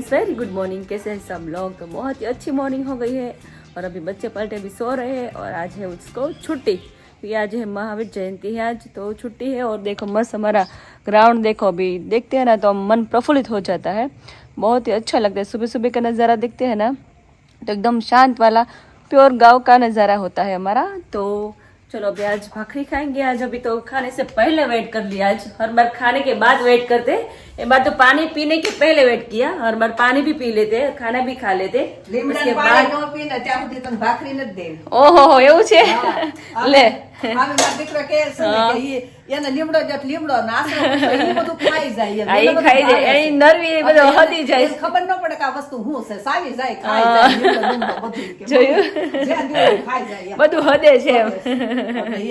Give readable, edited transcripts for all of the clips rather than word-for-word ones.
Friends, very good morning. कैसे हैं सब लोग? तो बहुत ही अच्छी मॉर्निंग हो गई है और अभी बच्चे पलटे भी सो रहे हैं और आज है उसको छुट्टी, क्योंकि आज है महावीर जयंती है, आज तो छुट्टी है। और देखो मस्त हमारा ग्राउंड देखो, अभी देखते हैं ना तो मन प्रफुल्लित हो जाता है, बहुत ही अच्छा लगता है। सुबह सुबह का नज़ारा देखते हैं ना तो एकदम शांत वाला प्योर गाँव का नज़ारा होता है हमारा। तो चलो अभी आज भाखरी खाएंगे। आज अभी तो खाने से पहले वेट कर लिया, आज हर बार खाने के बाद वेट करते, एक बार तो पानी पीने के पहले वेट किया, हर बार पानी भी पी लेते, खाना भी खा लेते, उसके बाद भाखरी न दे। ओहो એવું છે લે દીકરો કે એને લીમડો જત લીમડો નાસો એ બધું ખાઈ જાય, આ ઈ ખાઈ જાય, એ નરવી એ બધું હદી જાય, ખબર ન પડે કે આ વસ્તુ શું છે, સાવી જાય ખાઈ જાય લીમડો બધું જોયું ખાઈ જાય બધું હદે છે એમ।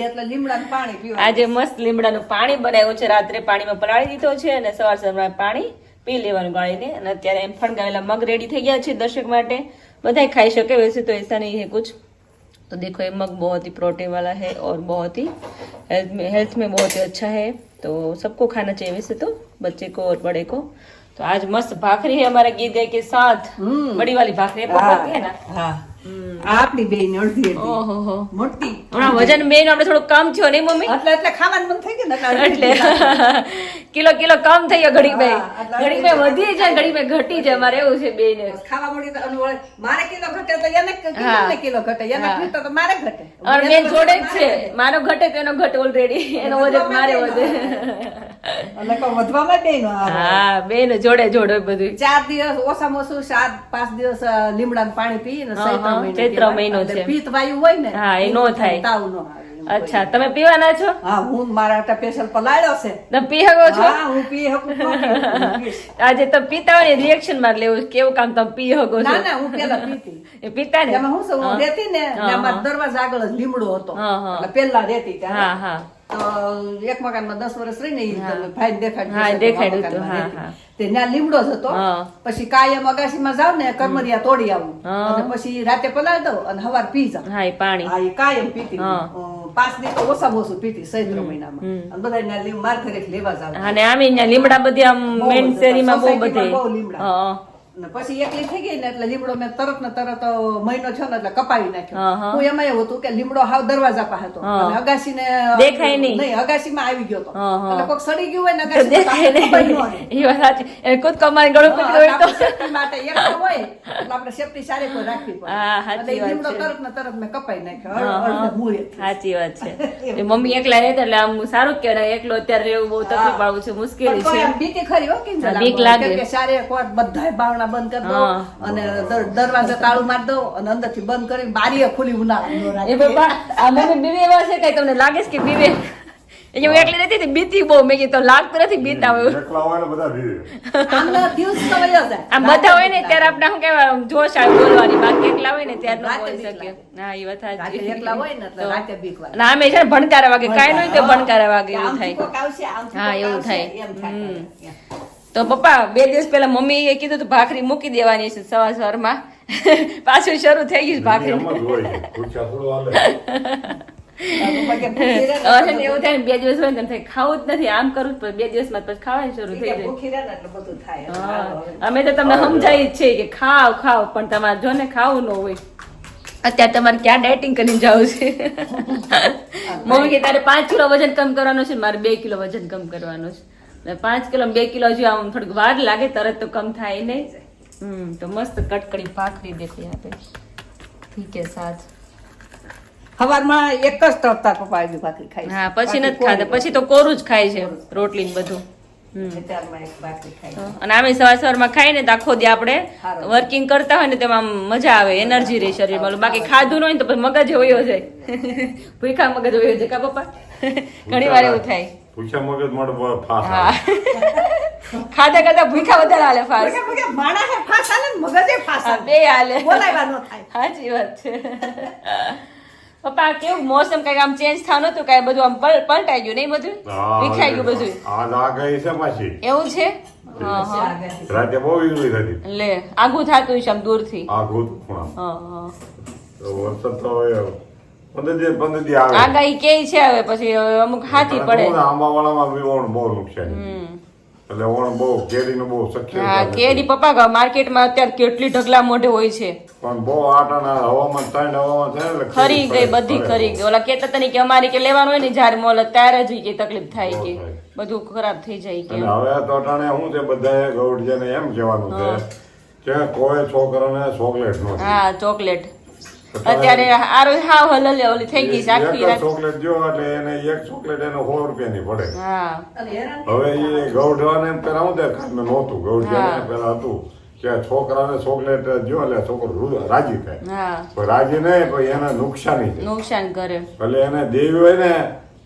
એટલે લીમડાનું પાણી પીવા આજે મસ્ત લીમડાનું પાણી બનાવ્યું છે, રાત્રે પાણીમાં પલાળી દીધો છે અને સવાર સવારમાં પાણી પી લેવાનું ગાળીને। અને અત્યારે એમ ફણગાવેલા મગ રેડી થઈ ગયા છે દર્શક માટે, બધા खाई सके, वैसे तो ऐसा नहीं है कुछ। तो देखो ये मग बहुत ही प्रोटीन वाला है और बहुत ही हेल्थ में बहुत ही अच्छा है, तो सबको खाना चाहिए वैसे तो, बच्चे को और बड़े को। तो आज मस्त भाखरी है हमारा गीत गाय के साथ, बड़ी वाली भाखरी है ना। हाँ આપની બેન અડધી ઓહો મોટી વજન બેન આપણે થોડું કમ થયો નહીં મમ્મી, એટલે ખાવાનું મન થઈ ગયું ને એટલે કિલો કિલો કમ થઈ ગયો, ઘડી બે વધી જાય, ઘડી બે ઘટી જાય, મારે એવું છે બે ને ખાવા મળી તો મારે કિલો ઘટે તો એને કિલો ઘટે, એને ઘટે તો મારે ઘટે, और બેન જોડે જ છે, મારો ઘટે તો એનો ઘટે ઓલરેડી, એનો વજન મારે વધે, એટલે કો વધવામાં બેન હા બેન જોડે જોડે બધું। 4 દિવસ ઓછામાં ઓછું 7-5 દિવસ લીમડાનું પાણી પી ને ચૈત્ર મહિનો છે, પિત્ત વાયુ હોય ને હા એ નો થાય, તાવ નો આવે। અચ્છા તમે પીવાના છો? હા હું મારા સ્પેશિયલ પલાળ્યો છે, તમે પી શકો છો? હા હું પી શકું। આજે તમે પીતા હોય ને રિએક્શન માં લેવું કેવું કામ તમે પી શકો છો? ના ના હું પેલા પીતી, એ પીતા ને એમાં હું શું હું રહેતી ને એમાં દરવાજા આગળ જ લીમડો હતો, એટલે પેલા રહેતી હા ત્યારે હા તો એક મકાનમાં 10 વર્ષ રહીને ભાઈ હા દેખાડ્યું હા હા તે ત્યાં લીમડો જ હતો। પછી કાયમ અગાસીમાં જાવ ને કરમરિયા તોડી આવું અને પછી રાતે પલાળી દઉં અને સવાર પી જાવ, હા એ પાણી હા એ કાયમ પીતી, 5 દિવસ ઓછામાં ઓછું પીતી ચૈત્ર મહિનામાં, અને બધા માર ઘરે લેવા જાવ, અને આમ અહીંયા લીમડા બધી આમ મેન શેરીમાં બહુ બધે લીમડા। પછી એકલી થઈ ગઈ ને એટલે લીમડો મેં તરત ને તરત મહિનો છો ને એટલે કપાવી નાખ્યો। હું એમાં એવું હતું કે લીમડો હાવ દરવાજા પાસે હતો અને અગાસી ને દેખાય નહીં, અગાસીમાં આવી ગયો હતો, એટલે કોક સડી ગયું હોય ને દેખાય નહીં, એ વાત સાચી, એ ખુદ કમાણી ગળું પકડ્યું હોય તો સેફટી માટે એક હોય એટલે આપણે સેફટી સારી કોઈ રાખવી પડે। હા સાચી વાત લીમડો તરત ને તરત મેં કપાઈ નાખ્યો, સાચી વાત છે। એ મમ્મી એકલા રહેતા એટલે આમ સારું કહેવાય, એકલો અત્યારે રહેવું બહુ તકલીફ વાળું છે, મુશ્કેલી છે, બીક ખરી હો કે બીક લાગે કે સારે કોટ બધાય બાવણા બંધ કરી દો અને દરવાજા તાળું મારી દો અને અંદરથી બંધ કરી બારીએ ખુલી ઉનાળા એ બાપા આ મમ્મી બીવે એવા છે કઈ તમને લાગે છે કે બીવે? એ હું એકલી રહેતી હતી બીતી બહુ, મેં કીધું લાગતું નથી બીતા હોય, આમ બધા હોય ને ત્યારે આપણે શું કહેવાય જોશ આવે બોલવાની, બાકી એકલા હોય ને ત્યારે ન બોલી શકે। હા એ વાત સાચી, એકલા હોય ને એટલે રાતે બીક લાગે, ના અમે છે ને ભણકારા વાગે કાંઈ નહીં તો ભણકારા વાગે એવું થાય, કોક આવશે આમ હા એવું થાય। એમ થાય। તો પપ્પા 2 દિવસ પહેલા મમ્મી એ કીધું તો ભાખરી મૂકી દેવાની છે સવાર સવારમાં, પાછું શરૂ થઈ ગયું ભાખરી, એવું થાય ને 2 દિવસ હોય ને થાય ખાવું જ નથી, આમ કરું પણ 2 દિવસમાં પછી ખાવાનું શરૂ થઈ જાય। અમે તો તમને સમજાવી જ છે કે ખાવ ખાવ, પણ તમારે જો ને ખાવું ન હોય, અત્યારે તમારે ક્યાં ડાયટિંગ કરીને જવું છે? મમ્મી કે તારે 5 કિલો વજન કમ કરવાનું છે, મારે 2 કિલો વજન કમ કરવાનું છે, 5 કિલો 2 કિલો હજુ આમ થોડીક વાર લાગે, તરત તો કમ થાય નહીં। તો મસ્ત કટકડી ભાખરી દેખો यहाँ पे, ठीक है साथ સવારમાં એક જ તરતા પપ્પા ભાખરી ખાય, હા પછી નથી ખાતા, પછી તો કોરું જ ખાય છે રોટલી ને બધું। અને આમે સવાર સવારમાં ખાઈ ને તો આખો દી આપણે વર્કિંગ કરતા હોય ને તેમાં મજા આવે, એનર્જી રહે શરીરમાં, બાકી ખાધું ન હોય તો પછી મગજ હોયો જાય, ભૂખા મગજ હોયો જાય કા પપ્પા? ઘણી વાર એવું થાય, ભૂખ્યા મગજ મારો ફાસ આવે, ખાધા કરતા ભૂખા વધારે હાલે ફાસ, માણા હે ફાસ હાલે ને મગજે ફાસ હાલે, બે હાલે, બોલાવા ન થાય, સાચી વાત છે। પપ્પા કેવું મોસમ કઈ આમ ચેન્જ થવાનું હતું, કઈ બધું આમ પલટાઈ ગયું નહીં, બધું વિખાઈ ગયું બધું, આ લાગે છે પાછી એવું છે? રાતે બહુ વીજળી થતી, લે આગું થતું છે આમ દૂરથી, આગું તો વરસાદ તો હવે 15 દી આવે, આગાહી કે છે હવે પછી અમુક હાથી પડે, આંબા વાળામાં બહુ નુકસાન, એટલે ઓણ બહુ કેરીનું બહુ શક્ય હા કેરી પપ્પા માર્કેટમાં અત્યારે કેટલી ઢગલા મોઢે હોય છે પણ બહુ આટાના હવામાન થાય એટલે ખરી ગઈ બધી ખરી ગઈ ઓલા કેતા હતા કે અમારી કે લેવાનું હોય ને જ્યારે મોલ ત્યારે જ કે તકલીફ થાય કે બધું ખરાબ થઈ જાય કે હવે તો અટાણે શું છે બધાએ ગૌડિયાને એમ કહેવાનું છે કે કોઈ છોકરાને ચોકલેટ નો હા ચોકલેટ અત્યારે આરો હાવ હલલે ઓલી થઈ ગઈ છે આખી રાત ચોકલેટ જો એટલે એને એક ચોકલેટ એને 100 રૂપિયાની પડે હા હવે એ ગૌઢવાને પેલા હું તે નહોતું ગૌઢિયાને પેલા હતું કે છોકરાને ચોકલેટ જો એટલે છોકરો રાજી થાય હા પણ રાજી નહીં પણ એને નુકસાની છે નુકસાન કરે એટલે એને દેવી હોય ને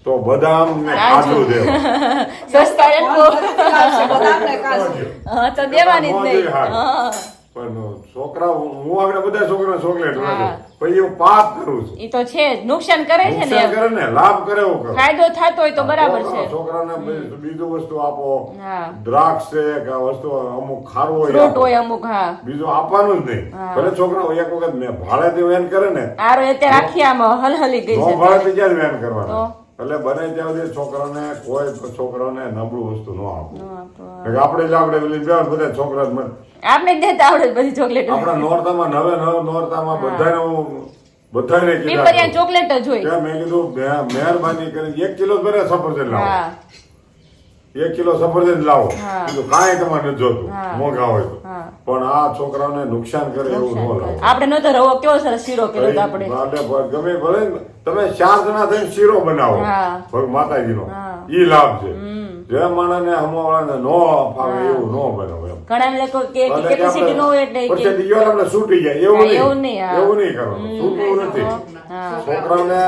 તો બદામ ને કાજુ દેવા સસ્તા રે બધાને કાજુ. હા તો દેવાની જ નહીં હા પણ છોકરા હું આગળ બધા છોકરા ચોકલેટ પછી હું પાપ કરું છું ઈ તો છે જ નુકસાન કરે છે ને નુકસાન કરે ને લાભ કરે એવું કરે ફાયદો થતો હોય તો બરાબર છે છોકરાને બીજું વસ્તુ આપો હા દ્રાક્ષ છે કે વસ્તુ અમુક ખારું હોય ફ્રૂટ આપો. હોય અમુક હા બીજું આપવાનું જ નહીં ભલે છોકરા એક વખત મેં ભાડેથી વેન કરે ને આરો અત્યારે આખી આમાં હલહલી ગઈ નો છે ભાડેથી ક્યાં વેન કરવાનું એટલે બને ત્યાં સુધી છોકરાને કોઈ છોકરાને નબળું વસ્તુ ન આપો આપણે જ આપણે પેલી બધા છોકરા જ મળે આપણે જ દેતા આવડે બધી ચોકલેટ આપણા નોરતામાં નવે નોરતામાં બધાને પીપરિયા કીધા ચોકલેટ જ હોય કે મેં કીધું મહેરબાની કરી 1 કિલો ભરે સફરજન લાવો હા 1 કિલો સફરજન લાવો હા. કીધું કાંઈ તમારે નથી જોતું હા. મોંઘા હોય તો હા પણ આ છોકરાઓને નુકસાન કરે એવું ન લાવો આપણે નતો રવો કેવો સરસ શીરો કર્યો તો આપણે ગમે ભલે ને તમે 4 જણા થઈને શીરો બનાવો હા. ભગ માતાજીનો હા. ઈ લાભ છે જે માણસને હમવાળાને નો ફાવે એવું નો બનાવો એમ ઘણા લોકો કે કેપેસિટી નો હોય એટલે કે પછી દિવાલ આપણે છૂટી જાય હા, એવું એવું નહીં નહીં, હા. એવું નહીં કરવાનું છૂટવું નથી હા છોકરાને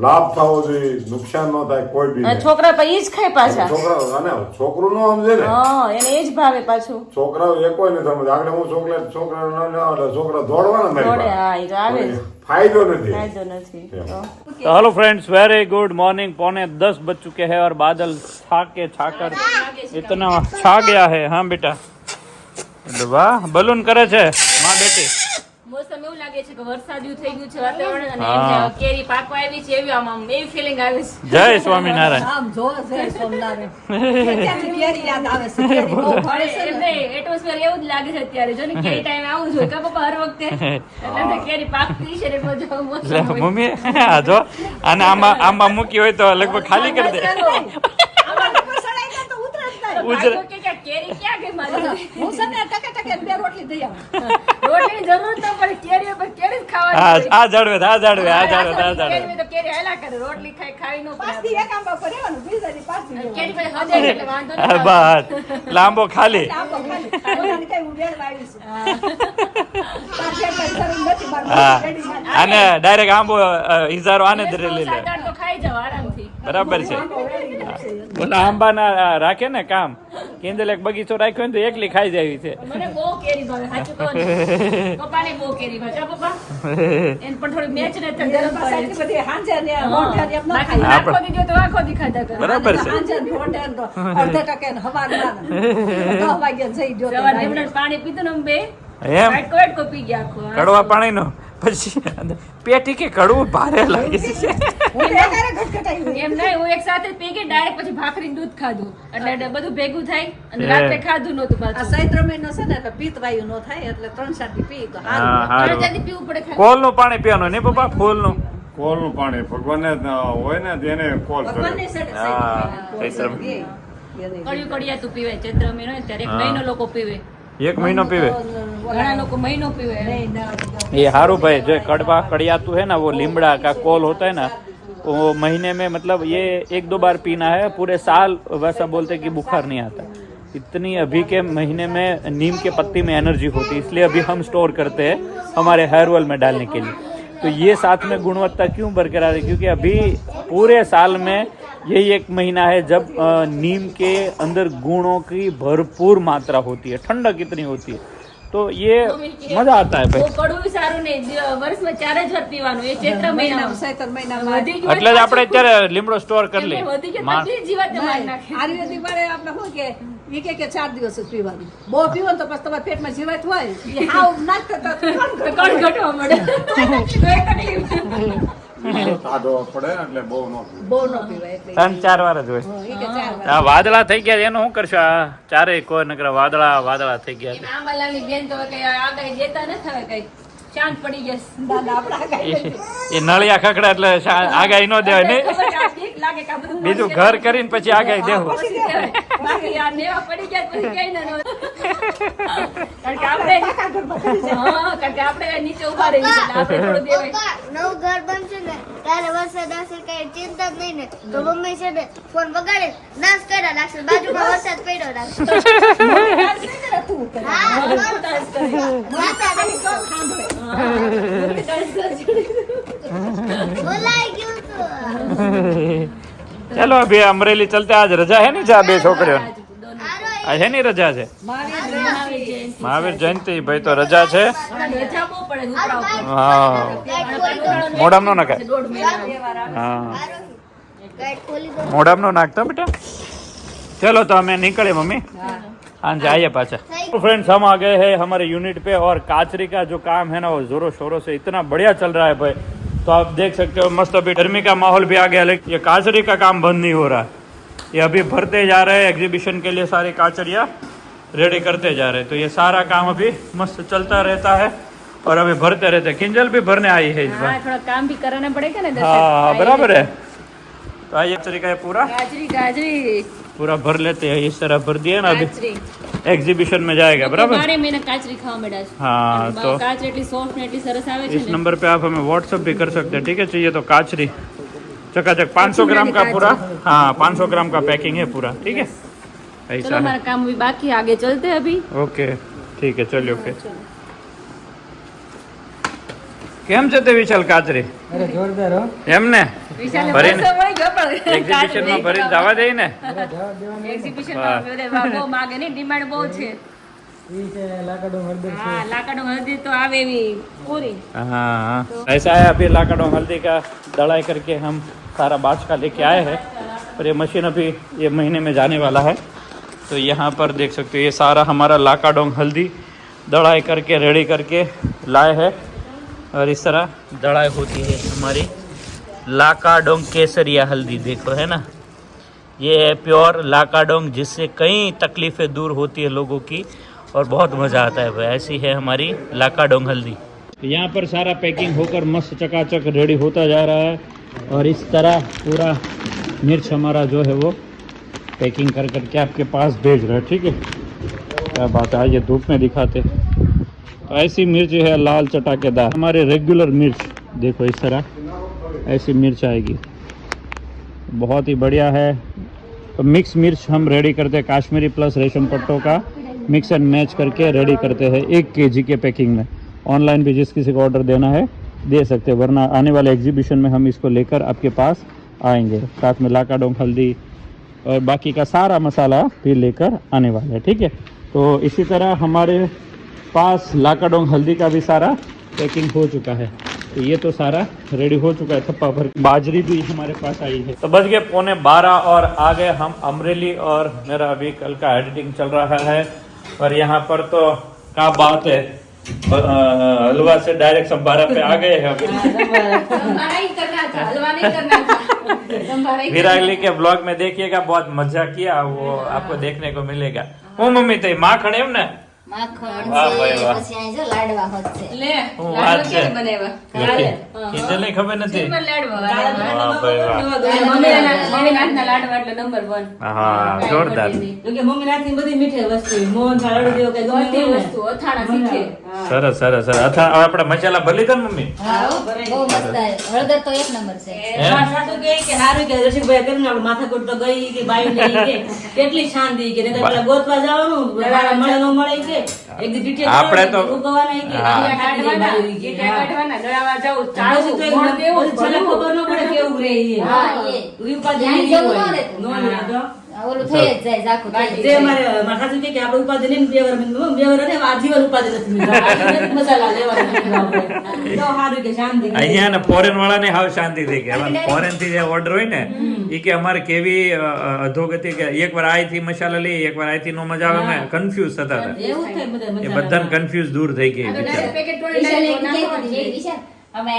લાભ થવો જોઈએ નુકસાન ન થાય કોઈ બી અને છોકરા પછી ઈ જ ખાય પાછા છોકરા અને છોકરું નો સમજે ને હા એને એ જ ભાવે પાછું છોકરાઓ એ કોઈ નથી સમજે આગળ હું ચોકલેટ છોકરા એટલે છોકરા દોડવાના મારી થોડે પાસે. હા ઈ તો આવે જ ફાયદો નથી ફાયદો નથી તો तो hello friends very good morning 9:45 बज चुके हैं और बादल छाके छाकर इतना छा गया है हाँ बेटा वाह बलून करे છે માં બેટી મોસમ એવું લાગે છે કે વરસાદિયું થઈ ગયું છે વાતાવરણ અને હા. એમ કેરી પાકવા આવી છે એવી આમ એવી ફીલિંગ આવે છે જય સ્વામિનારાયણ આમ જો છે સોમનારે ક્યાંથી કેરી યાદ આવે છે કેરી બહુ ભાવે છે એમ ને. નહીં એટમોસ્ફિયર એવું જ લાગે છે અત્યારે જો ને કેરી ટાઈમ આવું જોઈએ કા પપ્પા હર વખતે એટલે તો કેરી પાકતી છે ને બધું મોસમ લે, હોય. મમ્મી આ જો અને આમાં મૂકી હોય તો લગભગ ખાલી કરી દે આમાં તો સડાઈ જાય તો ઉતરે જ નહીં. ઉજરે. ભાઈઓ કે કેરી ક્યાં ગઈ મારી હું છે ને ટકે બે રોટલી દઈ આવું. રોટલીની જરૂર ન પડે કેરી પર કેરી જ ખાવાની આ હોય. આ જડવે આ જડવે આ જડવે આ કેરી જડવે હોય તો કેરી હાલ્યા કરે રોટલી ખાઈ ન પાછી પડે એક આંબા પર રહેવાનું, બીજાની પાછી રહેવાનું. કેરી પછી હજાર એટલે વાંધો નહીં આવે. બસ લાંબો ખાલી આંબો ખાલી. બધાને કઈ હું વેડવા આવી છું. તાર જેટલા જરૂર નથી, મારે હા રેડી માં. અને ડાયરેક્ટ આંબો ઈજારો આને જ લઈ લે સાત આઠ તો ખાઈ જાવ આરામથી બરાબર છે ઓલા આંબાના રાખે ને કામ કેન્દ્ર એક બગીચો રાખ્યો ને તો એકલી ખાઈ જાય છે મને બહુ કેરી ભાવે સાચું કહું ને. પપ્પાને બહુ કેરી ભાવે કા પપ્પા એને પણ થોડી મેચ ને તો ગરમ પડે આટલી છે. બધી હાંજે ને મોઢે ને એમ ન બાકી ખાય. આખો દી જો તો આખો દી ખાધા કરે. બરાબર છે હાંજે ને મોઢે ને તો અડધે ટકે ને હવારમાં ને 10 વાગ્યે જઈ જો તો સવારે એમને પાણી પીધું ને અમે બે એમ વાટકો પી ગયા આખો. કડવા પાણીનો પછી પેટી કે કડવું ભારે લાગે છે હું તો એકારે ઘટઘટાઈ ગઈ. એમ નહીં હું એક સાથે પી ગઈ ડાયરેક્ટ પછી ભાખરી દૂધ ખાધું એટલે બધું ભેગું થાય અને રાત્રે ખાધું નહોતું આ પાછું. ચૈત્ર મહિનો છે ને એટલે પિત્તવાયુ નો થાય એટલે 3-4 દી પી તો હા હારું. હારું જલ્દી પીવું પડે ખાલી. કોલનું પાણી પીવાનું નહીં પપ્પા ફૂલનું કોલનું પાણી ભગવાનને હોય ને તેને કોલ કરે ભગવાનની સડે હા, ચૈત્ર ચૈત્ર મહિનો. એ કડિયું કડિયાતું પીવે ચૈત્ર મહિનો હોય ત્યારે એક હા. મહિનો લોકો પીવે એક મહિનો પીવે ઘણા લોકો મહિનો પીવે નહીં, ના, ये हारू भाई जो कड़वा कड़ियातू है ना वो लीमड़ा का कोल होता है ना वो महीने में मतलब ये 1-2 बार पीना है पूरे साल वैसा बोलते हैं कि बुखार नहीं आता इतनी अभी के महीने में नीम के पत्ती में एनर्जी होती है इसलिए अभी हम स्टोर करते हैं हमारे हेयर ऑयल में डालने के लिए तो ये साथ में गुणवत्ता क्यों बरकरार है क्योंकि अभी पूरे साल में यही एक महीना है जब नीम के अंदर गुणों की भरपूर मात्रा होती है ठंडक इतनी होती है तो ये मजा आता है બહુ भाई કડવું સારું નહીં વર્ષમાં 4 જ વાર પીવાનું એ ચૈત્ર મહિનામાં ચૈત્ર મહિનામાં વધી ગયું એટલે જ આપણે અત્યારે લીમડો સ્ટોર કરી એમને લઈએ વધી ગયું માણ- બધી જીવાત મારી નાખે. આયુર્વેદિક વાળે આપણે શું કે ઈ કે 4 દિવસ જ પીવાનું. બહુ પીવો ને તો પછી તમારા પેટમાં જીવાત હોય ઈ હાવ નાખતા તો કોણ તો કોણ ઘટવા મળે તો એ તકલીફ. ટાઢો પડે ને એટલે બહુ ન પીવાય. બહુ ન પીવાય એટલે 3-4 વાર જ હોય. ઈ કે 4 વાર આ વાદળા થઈ ગયા છે, એનું શું કરશો? આ ચારેય કોઈ નકરા વાદળા થઈ ગયા છે. આંબાલાલની બેન તો કઈ આગાહી દેતા નથી, હવે કઈ શાંત પડી જશે. દાદા આપણા એ નળિયા ખકડા એટલે આગાહી ન દેવાય ને. ખબર કે આ બીક લાગે કે આ બધું બીજું ઘર કરીને પછી આગાહી દેવું. બાકી આ નેવા પડી જાય પછી કઈ ના નો. કારણ કે આપણે કારણ કે આપણે નીચે ઉભા રહીએ એટલે આપણે થોડું દેવાય. પપ્પા, નવું ઘર બનશે ને ત્યારે વરસાદ આવશે કઈ ચિંતા જ નહીં ને તો મમ્મી છે ને ફોન વગાડે નાશ કર્યા રાખશે, બાજુમાં વરસાદ પડ્યો રાખશે. બોલાઈ ગયું તું. चलो अभी अमरेली चलते. आज रजा है नहीं जा बे छोकरियों ने? आज है नहीं रजा છે? મહાવીર જયંતિ ભાઈ તો રજા છે. રજા બહુ પડે ઉપરા હા મોઢામ નો નાખે. દોઢ મહિના. हाँ ગાઈડ ખોલી દો. मोढ़ाम नो नाखता बेटा. चलो तो हमें निकले मम्मी. हाँ जाइए पाचा. फ्रेंड्स हम आ गए हैं हमारे यूनिट पे और काचरी का जो काम है ना वो जोरों शोरों से इतना बढ़िया चल रहा है भाई. तो आप देख सकते हो मस्त. अभी गर्मी का माहौल भी आ गया लेकिन ये काचरी का काम बंद नहीं हो रहा है. ये अभी भरते जा रहे हैं एग्जीबिशन के लिए, सारी काचरिया रेडी करते जा रहे हैं. तो ये सारा काम अभी मस्त चलता रहता है और अभी भरते रहते हैं. किंजल भी भरने आई है इस हाँ, बार. थोड़ा काम भी कराना पड़ेगा ना. हाँ बराबर है. तो आइए काचरी का ये पूरा गाजरी पूरा भर लेते हैं. इस तरह भर दिया ना अभी કાચરી एग्जीबिशन में जाएगा बराबर. 12 महीना કાચરી ખાવા મળ્યા છે. हाँ અને तो કાચરી એટલી સોફ્ટ ને એટલી સરસ આવે છે इस ને. नंबर पे आप हमें व्हाट्सअप भी कर सकते हैं. ठीक है चाहिए तो काचरी चकाचक 500 ग्राम का पूरा. हाँ 500 ग्राम का पैकिंग है पूरा. ठीक है चलो ऐसा है. हमारा काम अभी बाकी है, आगे चलते हैं अभी. ओके ठीक है चलिए. ओके કેમ છે તે વિશાલ કાચરી? અરે જોરદાર હો. એમને વિશાલને ભરીને બસો મળી ગયો પણ એક્ઝિબિશન માં ભરીને જવા દે ને. જવાબ દેવાનો એક્ઝિબિશન માં બહુ માગે નહીં, ડિમાન્ડ બહુ છે. ઈ છે લાકડો હળદર છે. हाँ लाकड़ों हल्दी तो आवे भी पूरी. हाँ ऐसा है. अभी लाकड़ों हल्दी का दड़ाई करके हम सारा बाच का लेके आए हैं और ये मशीन अभी ये महीने में जाने वाला है. तो यहाँ पर देख सकते हो ये सारा हमारा लाकाडोंग हल्दी दड़ाई करके रेडी करके लाए हैं और इस तरह दड़ाई होती है हमारी लाकाडोंग केसरिया हल्दी. देखो है ना ये है प्योर लाकाडोंग जिससे कई तकलीफ़ें दूर होती है लोगों की और बहुत मज़ा आता है भाई. ऐसी है हमारी लाकाडोंग हल्दी. यहाँ पर सारा पैकिंग होकर मस्त चकाचक रेडी होता जा रहा है और इस तरह पूरा मिर्च हमारा जो है वो पैकिंग कर करके आपके पास भेज रहा है. ठीक है क्या बात है. ये धूप में दिखाते. तो ऐसी मिर्च है लाल चटाकेदार हमारे रेगुलर मिर्च. देखो इस तरह ऐसी मिर्च आएगी. बहुत ही बढ़िया है. तो मिक्स मिर्च हम रेडी करते हैं काश्मीरी प्लस रेशम पट्टों का मिक्स एंड मैच करके रेडी करते हैं 1 kg के पैकिंग में. ऑनलाइन भी जिस किसी को ऑर्डर देना है दे सकते हैं, वरना आने वाले एग्जीबिशन में हम इसको लेकर आपके पास आएंगे. साथ में लाकाडोंग हल्दी और बाकी का सारा मसाला भी लेकर आने वाले हैं. ठीक है तो इसी तरह हमारे पास लाकाडोंग हल्दी का भी सारा पैकिंग हो चुका है. तो ये तो सारा रेडी हो चुका है. थप्पा भर बाजरी भी हमारे पास आई है. तो बज गए 11:15 और आ गए हम अमरेली और मेरा अभी कल का एडिटिंग चल रहा है. और यहाँ पर तो क्या बात है हलवा से डायरेक्ट संभारा पे आ गए हैं अभी. संभारा ही करना था, हलवा नहीं करना था. संभारा ही फिर अगले के ब्लॉग में देखिएगा. बहुत मजा किया वो आपको देखने को मिलेगा. હું મમ્મી તે માખણ એમ ને માખણ વાહ ભાઈ છે, વાહ. પછી અહીં જો લાડવા હોત છે. ले હું लाडवा વાત છે ક્યારે બનાવ્યા? કાલે. કિંજલને ખબર નથી. સિમ્પલ લાડવા. વાહ ભાઈ વાહ. મમ્મીના હાથના લાડવા એટલે નંબર 1. હા જોરદાર. મમ્મી નાખી બધી મીઠી વસ્તુ મોહન થાળ અડદ જેવો કઈ ગમે બધી તેવું ને. વસ્તુ અથાણા શીખે. સરસ સરસ સરસ. અથવા હવે આપણે મસાલા ભરી લીધા ને મમ્મી? બહુ મસ્ત આવે. હળદર તો એક નંબર છે. હે? મારા સાસુ કહે કે હારું કે રસિકભાઈ કરીને આપણે માથાકૂટ તો ગઈ કે બાઈ લઈ કે કેટલી શાંતિ કે નકર પેલા ગોતવા જવાનું મળે ન મળે કે એક દી ડિટેલ આપણે તો- ઉગવાના કે હા. આ કાઢી કાઢવાના, બારી કે ગીટા કાઢવાના, દળાવા જાવું, ચાલુ ચાલુ, તો ગોળ દેવું, છેલ્લે ખબર ન પડે કેવું રહે ઈ. હા, એ. ઈ ઉપાધિ ત્યાં નહીં જેવું હોય. ન રહેતું. ન રહે તો. આ ઓલું થઈ જ જાય ઝાખું થઈ જે જાય. મારા સાસુ કહે કે આપણે ઉપાધિ લઈને બે વાર અને આજીવન ઉપાધિ નથી લીધા. આજીવન મસાલા લેવાના નથી આપણે. તો સારું કે શાંતિ અહીંયા ને ફોરેન વાળાને હાવ શાંતિ થઈ ગઈ. ફોરેન થી જે ઓર્ડર હોય ને એ કે અમારે કેવી અધોગતિ કે એકવાર આઈથી મસાલા લઈએ એકવાર આઈથી નો મજા આવે અમે કન્ફ્યુઝ થતા હતા. એવું થાય બધા એ મસાલા. બધાને કન્ફ્યુઝ દૂર થઈ ગઈ આ તો બિચારા. direct પેકેટ તોડી વિશાલ લઈને એક નાખવાનું કહેતી છે. હતી, વિશાલ, અમે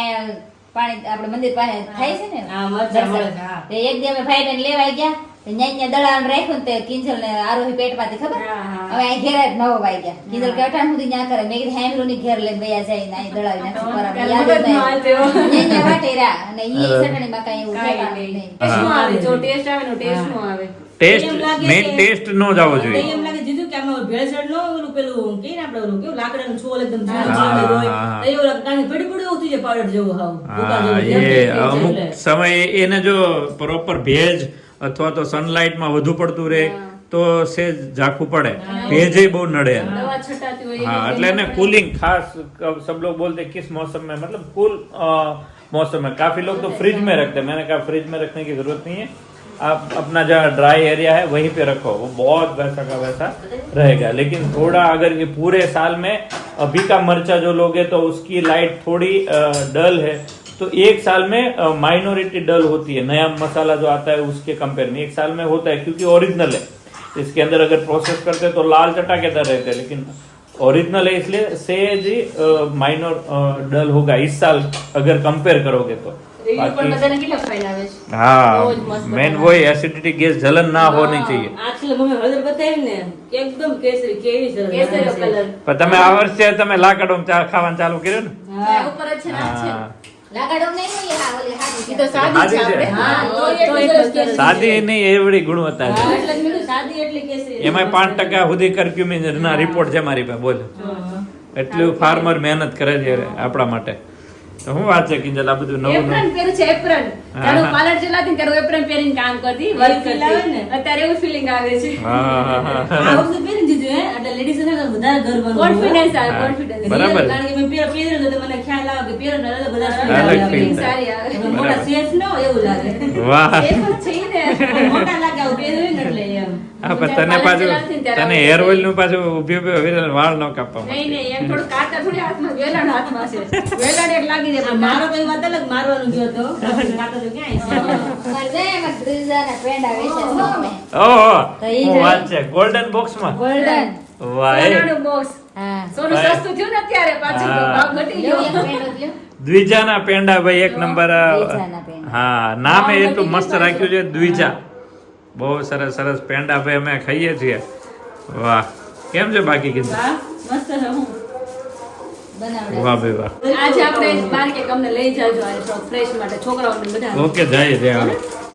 પાણી આપણે મંદિર પાસે થાય છે ને હા, મરચાં મળે છે, હા. તે એક દી અમે ભાઈ બહેન લેવા ગયા ન્યા દળાણ રાખ્યું ને તે કિંજલ ને આરોહી પેટમાંથી ખબર હા, હા. હવે અહીં ઘેર જ નવો વાઈ ગયા કિંજલ કે અઠાણ સુધી ન્યા કરે મેં કીધું હેમલું ની ઘેર લઈને ગયા જાય ને અહીં દળાવી નાખી પર યાદ જ નહીં ન્યા વાટે રા અને ઈ ચટણીમાં કઈ એવું થાય નહીં ટેસ્ટમાં આવે જો ટેસ્ટ આવે ને ટેસ્ટમાં આવે ટેસ્ટ એમ લાગે મેઇન કે- ટેસ્ટ નો જ આવવો તો જોઈએ. એમ લાગે જીજુ કે આમાં ભેળસેળ નો ઓલું પેલું કે ને આપણે ઓલું કેવું લાકડાનું છોલ એકદમ હા, ઝીણું હોય હા. તો એવું લાગે કારણ કે પડી એવું થઈ જાય પાવડર જેવું હાવ ભૂકા હા, જેવું એ જેમ કે અમુક એટલે. સમય એને જો પ્રોપર ભેજ અથવા તો સનલાઇટમાં વધુ પડતું રહે તો સેજ ઝાખું પડે, ભેજે બહુ નડે. દવા છટાતી હોય हाँ એટલે ने कूलिंग खास सब लोग बोलते हैं किस मौसम में, मतलब कूल मौसम में. काफी लोग तो फ्रिज में रखते हैं, मैंने कहा फ्रिज में रखने की जरूरत नहीं है, आप अपना जहाँ ड्राई एरिया है वहीं पे रखो, वो बहुत वैसा का वैसा रहेगा. लेकिन थोड़ा अगर ये पूरे साल में अभी का मरचा जो लोगे तो उसकी लाइट थोड़ी डल है, तो एक साल में माइनॉरिटी डल होती है. नया मसाला जो आता है उसके कंपेयर में एक साल में होता है, क्योंकि ओरिजिनल है. इसके अंदर अगर प्रोसेस करते हैं तो लाल चटाकेदार रहते हैं, लेकिन ओरिजिनल है इसलिए सेज माइनर डल होगा इस साल अगर कंपेयर करोगे तो. રિવ્યુ પણ બધાને કેટલા ફાઇન આવે છે हाँ બહુ જ મસ્ત मेन वही एसिडिटी गैस जलन ना होनी चाहिए. આખી મમ્મી હળદર બતાવી ને એકદમ કેસરી કેવી સરસ કેસરીયો બને છે. કલર પણ તમે આ વર્ષે તમે લાકડો ખાવાનું ચાલુ કર્યું ને. હા. ઉપર જ છે ને આ છે હા. લાગાડો નહીં હોય આ ઓલી હાડી ઈ તો સાદી છે સાદી છે. આપણે હા, તો તો એટલું એટલું સરસ સરસ. સાદી નહીં એવડી ગુણવત્તા હા, છે. એટલે જ મેં કીધું સાદી એટલી કેસરી એમાં 5% સુધી કર્ક્યુમિન ના રિપોર્ટ છે મારી પાસે, બોલ. એટલું ફાર્મર મહેનત કરે છે આપણા માટે. તો શું વાત છે કિંજલ, આ બધું નવું એપ્રન નવું. પહેરું છે એપ્રન હા, તારું હા. પાર્લર ચલાવતી ને ત્યારે એપ્રન પહેરીને કામ કરતી વર્ક feel આવે કરતી ને? અત્યારે એવું ફીલિંગ આવે છે હા, હા, હા, આ હા. વખતે પહેરી દીધું હે એટલે લેડીઝ ને વધારે ગર્વનું કોન્ફિડન્સ આવે હા. કોન્ફિડન્સ બરાબર. કારણ કે મેં પહેર્યું ને તો મને ખ્યાલ આવે કે પહેર્યું ને એટલે બધા અલગ ફીલ આવે. feel થાય. સારી આવે તમે મોટા શેફ ન હોય એવું લાગે વાહ. એ પણ છે ને મોટા લાગે આવું પહેર્યું ને એટલે એમ હા, પણ તને પાર્લર પાછું ચલાવતી ને ત્યારે તને આવું હેર છે. ઓઇલ નું પાછું ઉભી ઉભી વિરલ વાળ ન કાપવા નહીં માટે. નહીં એમ થોડું કાંટા થોડી હાથમાં વેલણ હાથમાં છે વેલણ એક લાગી જાય પણ મારો તો એ વાત અલગ મારવાનું જો તો કાંટો તો ક્યાંય છે કરજે એમાં બ્રિઝાના પેંડા વેચે છે અમે. ઓહો તો ઈ શું જોઈ. વાત છે, ગોલ્ડન બોક્સ માં. ગોલ્ડન વાહ એ. સોનાનું બોક્સ હા સોનું ભાઈ. સસ્તું થયું ને અત્યારે પાછું તો હા. ભાવ ઘટી લ્યો ગયો એક પેંડો લ્યો દ્વિજાના પેંડા ભાઈ એક નંબર. દ્વિજાના પેંડા. હા, નામે એટલું મસ્ત રાખ્યું છે દ્વિજા. બહુ સરસ સરસ પેંડા ભાઈ અમે ખાઈએ છીએ. વાહ, કેમ છે બાકી કીધું? હા મસ્ત છે હું બનાવડે વાહ ભાઈ વાહ. આજે આપણે બાર કે અમને લઈ જાજો આજે થોડો ફ્રેશ માટે છોકરાઓને બધા ઓકે, જઈએ જઈએ.